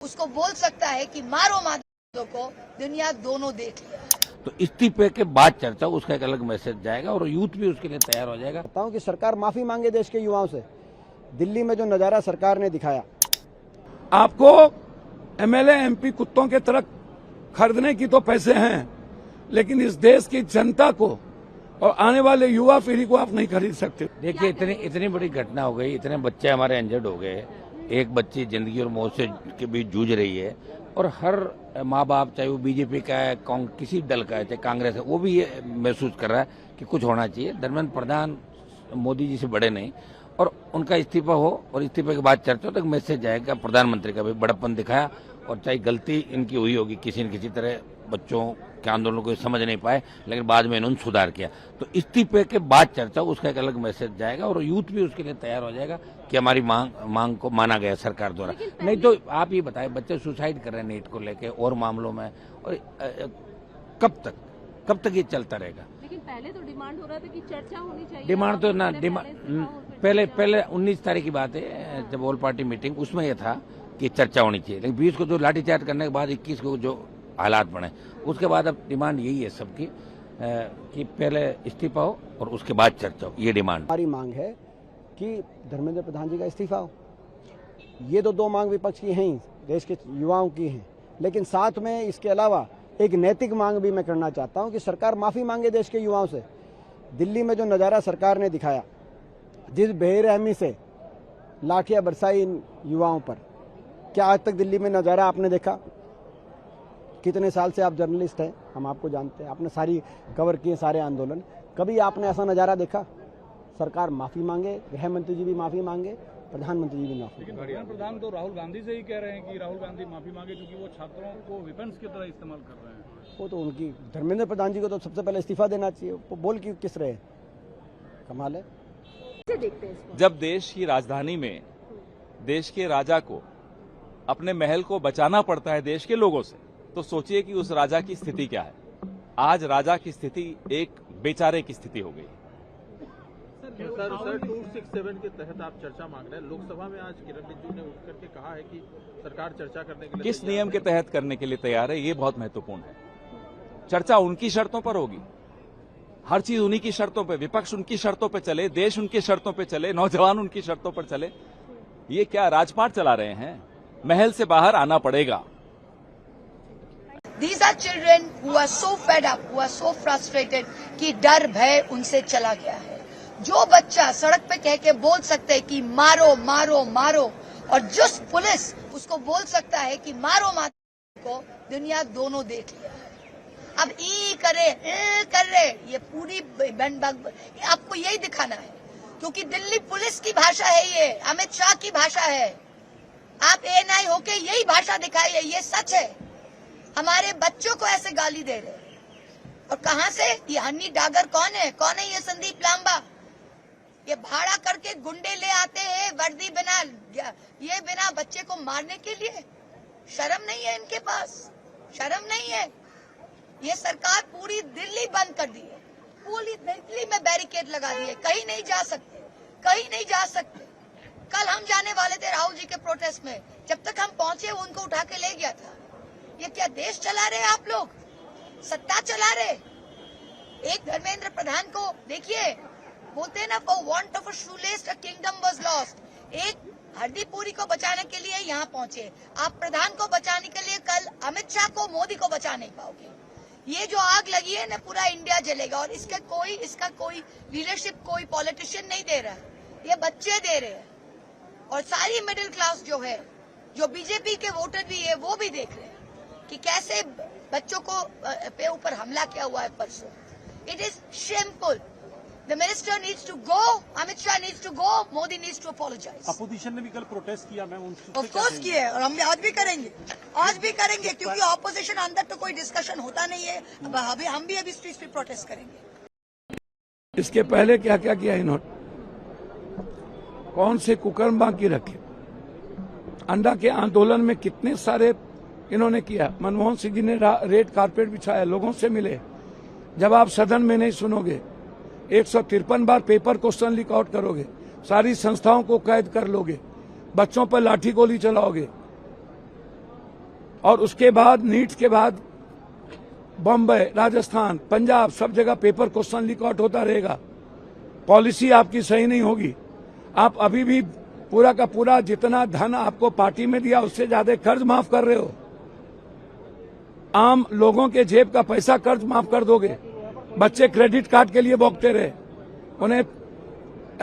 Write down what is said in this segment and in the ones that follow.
उसको बोल सकता है कि मारो मादों को, दुनिया दोनों देख लिया। तो इस्तीफे के बाद चर्चा, उसका एक अलग मैसेज जाएगा और यूथ भी उसके लिए तैयार हो जाएगा। कहता हूं कि सरकार माफी मांगे देश के युवाओं से। दिल्ली में जो नजारा सरकार ने दिखाया, आपको एमएलए एमपी कुत्तों के तरह खरीदने की तो पैसे हैं, लेकिन इस देश की जनता को और आने वाले युवा पीढ़ी को आप नहीं खरीद सकते। देखिए, इतनी बड़ी घटना हो गई, इतने बच्चे हमारे इंजर्ड हो गए, एक बच्ची जिंदगी और मौत से के बीच जूझ रही है, और हर माँ बाप, चाहे वो बीजेपी का है, किसी दल का है, चाहे कांग्रेस है, वो भी ये महसूस कर रहा है कि कुछ होना चाहिए। धर्मेंद्र प्रधान मोदी जी से बड़े नहीं, और उनका इस्तीफा हो और इस्तीफे के बाद चर्चा हो, तो मैसेज जाएगा। प्रधानमंत्री का भी बड़प्पन दिखाया, और चाहे गलती इनकी हुई होगी किसी न किसी तरह, बच्चों के आंदोलन को समझ नहीं पाए, लेकिन बाद में इन्होंने सुधार किया। तो इस्तीफे के बाद चर्चा, उसका एक अलग मैसेज जाएगा और यूथ भी उसके लिए तैयार हो जाएगा कि हमारी मांग को माना गया सरकार द्वारा। नहीं तो आप ये बताएं, बच्चे सुसाइड कर रहे हैं नीट को लेके और मामलों में, और कब तक ये चलता रहेगा? लेकिन पहले तो डिमांड हो रहा था कि चर्चा होनी चाहिए। डिमांड तो ना, पहले 19 तारीख की बात है, जब ऑल पार्टी मीटिंग, उसमें यह था कि चर्चा होनी चाहिए, लेकिन 20 को जो लाठीचार्ज करने के बाद 21 को जो हालात बने, उसके बाद अब डिमांड यही है सबकी कि पहले इस्तीफा हो और उसके बाद चर्चा हो। ये डिमांड हमारी मांग है कि धर्मेंद्र प्रधान जी का इस्तीफा हो। ये तो दो मांग विपक्ष की हैं ही, देश के युवाओं की हैं, लेकिन साथ में इसके अलावा एक नैतिक मांग भी मैं करना चाहता हूं कि सरकार माफी मांगे देश के युवाओं से। दिल्ली में जो नजारा सरकार ने दिखाया, जिस बेरहमी से लाठियां बरसाई इन युवाओं पर, क्या आज तक दिल्ली में नजारा आपने देखा? कितने साल से आप जर्नलिस्ट हैं, हम आपको जानते हैं, आपने सारी कवर किए सारे आंदोलन, कभी आपने ऐसा नजारा देखा? सरकार माफी मांगे, गृह मंत्री जी भी माफी मांगे, प्रधानमंत्री जी भी माफी। लेकिन प्रधान तो राहुल गांधी से ही कह रहे हैं कि राहुल गांधी माफी मांगे, क्योंकि वो छात्रों को वेपन्स की तरह इस्तेमाल कर रहे हैं। वो तो उनकी, धर्मेंद्र प्रधान जी को तो सबसे पहले इस्तीफा देना चाहिए। वो बोल की किस रहे, कमाल है। जब देश की राजधानी में देश के राजा को अपने महल को बचाना पड़ता है देश के लोगों से, तो सोचिए कि उस राजा की स्थिति क्या है। आज राजा की स्थिति एक बेचारे की स्थिति हो गई। सर 267 के तहत आप चर्चा मांग रहे हैं। लोकसभा में आज किरण रिजिजू ने उठ करके कहा है कि सरकार चर्चा करने के लिए किस नियम के तहत करने के लिए तैयार है, ये बहुत महत्वपूर्ण है। चर्चा उनकी शर्तों पर होगी, हर चीज उन्हीं की शर्तों पर, विपक्ष उनकी शर्तों पर चले, देश उनकी शर्तों पर चले, नौजवान उनकी शर्तों पर चले। ये क्या राजपाट चला रहे हैं? महल से बाहर आना पड़ेगा। These are children who are so fed up, who are so frustrated कि डर भय उनसे चला गया है। जो बच्चा सड़क पे कह के बोल सकते हैं कि मारो मारो मारो, और जो पुलिस उसको बोल सकता है कि मारो मारो को, दुनिया दोनों देख लिया है। अब ई कर रहे, ये पूरी आपको यही दिखाना है, क्योंकि दिल्ली पुलिस की भाषा है, ये अमित शाह की भाषा है। आप एएनआई होके यही भाषा दिखाइए, ये सच है। हमारे बच्चों को ऐसे गाली दे रहे, और कहां से? ये हनी डागर कौन है ये संदीप लांबा? ये भाड़ा करके गुंडे ले आते हैं वर्दी बिना बच्चे को मारने के लिए। शर्म नहीं है इनके पास, शर्म नहीं है। ये सरकार पूरी दिल्ली बंद कर दी है, पूरी दिल्ली में बैरिकेड लगा दिए, कहीं नहीं जा सकते। कल हम जाने वाले थे राहुल जी के प्रोटेस्ट में, जब तक हम पहुंचे वो उनको उठा के ले गया था। ये क्या देश चला रहे आप लोग? सत्ता चला रहे। एक धर्मेंद्र प्रधान को देखिए, बोलते हैं ना, for want of a shoelace a kingdom was lost. एक हरदीपुरी को बचाने के लिए यहाँ पहुंचे, आप प्रधान को बचाने के लिए कल अमित शाह को, मोदी को बचा नहीं पाओगे। ये जो आग लगी है ना, पूरा इंडिया जलेगा, और इसका कोई लीडरशिप, कोई पॉलिटिशियन नहीं दे रहा है, ये बच्चे दे रहे हैं। और सारी मिडिल क्लास जो है, जो बीजेपी के वोटर भी है, वो भी देख रहे हैं कि कैसे बच्चों को पे ऊपर हमला किया हुआ है परसों। It is shameful. The minister needs to go, Amit Shah needs to go, Modi needs to apologise. Opposition ने भी कल प्रोटेस्ट किया, मैम, ऑफ कोर्स किए, और हम आज भी करेंगे, क्योंकि ऑपोजिशन अंदर तो कोई डिस्कशन होता नहीं है। हम भी अभी स्ट्रीट पे प्रोटेस्ट करेंगे। इसके पहले क्या क्या किया इन्होंने? कौन से कुकर्म बाकी रखे? अंडा के आंदोलन में कितने सारे इन्होंने किया। मनमोहन सिंह जी ने रेड कारपेट बिछाया, लोगों से मिले। जब आप सदन में नहीं सुनोगे, 153 बार पेपर क्वेश्चन लीक आउट करोगे, सारी संस्थाओं को कैद कर लोगे, बच्चों पर लाठी गोली चलाओगे, और उसके बाद नीट के बाद बॉम्बे, राजस्थान, पंजाब सब जगह पेपर क्वेश्चन लीक आउट होता रहेगा। पॉलिसी आपकी सही नहीं होगी। आप अभी भी पूरा का पूरा जितना धन आपको पार्टी में दिया उससे ज्यादा कर्ज माफ कर रहे हो। आम लोगों के जेब का पैसा कर्ज माफ कर दोगे। बच्चे क्रेडिट कार्ड के लिए भोगते रहे, उन्हें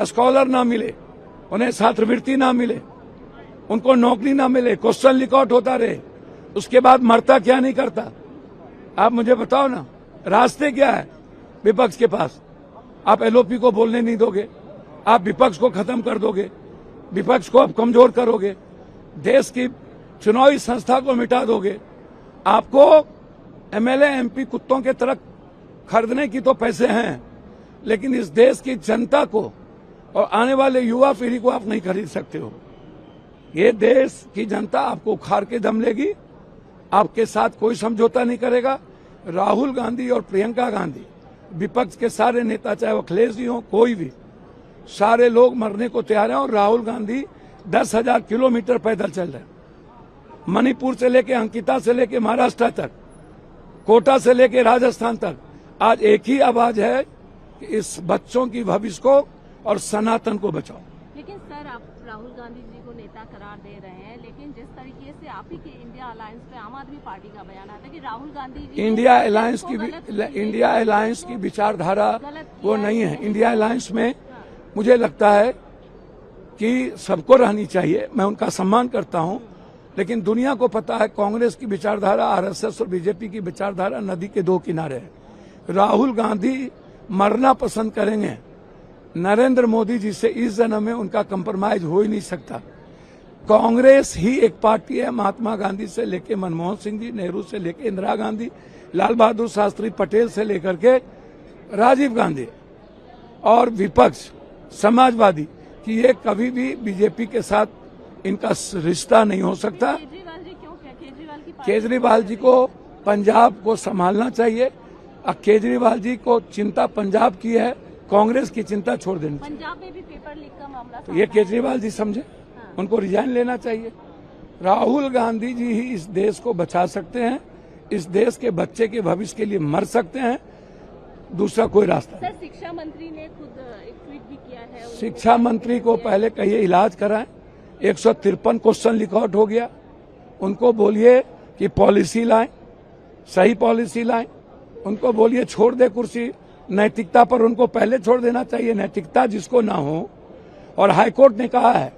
स्कॉलर ना मिले, उन्हें छात्रवृत्ति ना मिले, उनको नौकरी ना मिले, क्वेश्चन लीक आउट होता रहे। उसके बाद मरता क्या नहीं करता, आप मुझे बताओ ना। रास्ते क्या है विपक्ष के पास? आप एलओपी को बोलने नहीं दोगे, आप विपक्ष को खत्म कर दोगे, विपक्ष को आप कमजोर करोगे, देश की चुनावी संस्था को मिटा दोगे। आपको एमएलए एमपी कुत्तों के तरह खरीदने की तो पैसे हैं, लेकिन इस देश की जनता को और आने वाले युवा पीढ़ी को आप नहीं खरीद सकते हो। ये देश की जनता आपको उखाड़ के दम लेगी, आपके साथ कोई समझौता नहीं करेगा। राहुल गांधी और प्रियंका गांधी, विपक्ष के सारे नेता, चाहे वो अखिलेश जी हो, कोई भी, सारे लोग मरने को तैयार हैं। और राहुल गांधी 10,000 किलोमीटर पैदल चल रहे हैं, मणिपुर से लेके अंकिता से लेके महाराष्ट्र तक, कोटा से लेके राजस्थान तक। आज एक ही आवाज है कि इस बच्चों की भविष्य को और सनातन को बचाओ। लेकिन सर, आप राहुल गांधी जी को नेता करार दे रहे हैं, लेकिन जिस तरीके से आप ही के इंडिया अलायंस पे आम आदमी पार्टी का बयान आता है कि राहुल गांधी जी इंडिया अलायंस की विचारधारा वो नहीं है। इंडिया अलायंस में मुझे लगता है कि सबको रहनी चाहिए, मैं उनका सम्मान करता हूं, लेकिन दुनिया को पता है कांग्रेस की विचारधारा, आरएसएस और बीजेपी की विचारधारा नदी के दो किनारे है। राहुल गांधी मरना पसंद करेंगे, नरेंद्र मोदी जी से इस जन्म में उनका कंप्रोमाइज हो ही नहीं सकता। कांग्रेस ही एक पार्टी है, महात्मा गांधी से लेके मनमोहन सिंह जी, नेहरू से लेके इंदिरा गांधी, लाल बहादुर शास्त्री पटेल से लेकर के राजीव गांधी, और विपक्ष समाजवादी, कि ये कभी भी बीजेपी के साथ इनका रिश्ता नहीं हो सकता। केजरीवाल जी क्यों? केजरीवाल जी को पंजाब को संभालना चाहिए। केजरीवाल जी को चिंता पंजाब की है, कांग्रेस की चिंता छोड़ देनी चाहिए। पंजाब में भी पेपर लीक का मामला तो ये केजरीवाल जी समझे, उनको रिजाइन लेना चाहिए। राहुल गांधी जी ही इस देश को बचा सकते हैं, इस देश के बच्चे के भविष्य के लिए मर सकते हैं, दूसरा कोई रास्ता नहीं। सर, शिक्षा मंत्री ने खुद एक ट्वीट भी किया है। शिक्षा मंत्री को पहले कहिए इलाज कराएं। 153 क्वेश्चन लीक आउट हो गया, उनको बोलिए कि पॉलिसी लाएं, सही पॉलिसी लाएं। उनको बोलिए छोड़ दे कुर्सी, नैतिकता पर उनको पहले छोड़ देना चाहिए। नैतिकता जिसको ना हो, और हाईकोर्ट ने कहा है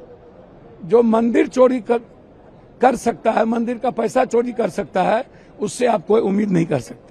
जो मंदिर चोरी कर सकता है, मंदिर का पैसा चोरी कर सकता है, उससे आप कोई उम्मीद नहीं कर सकते।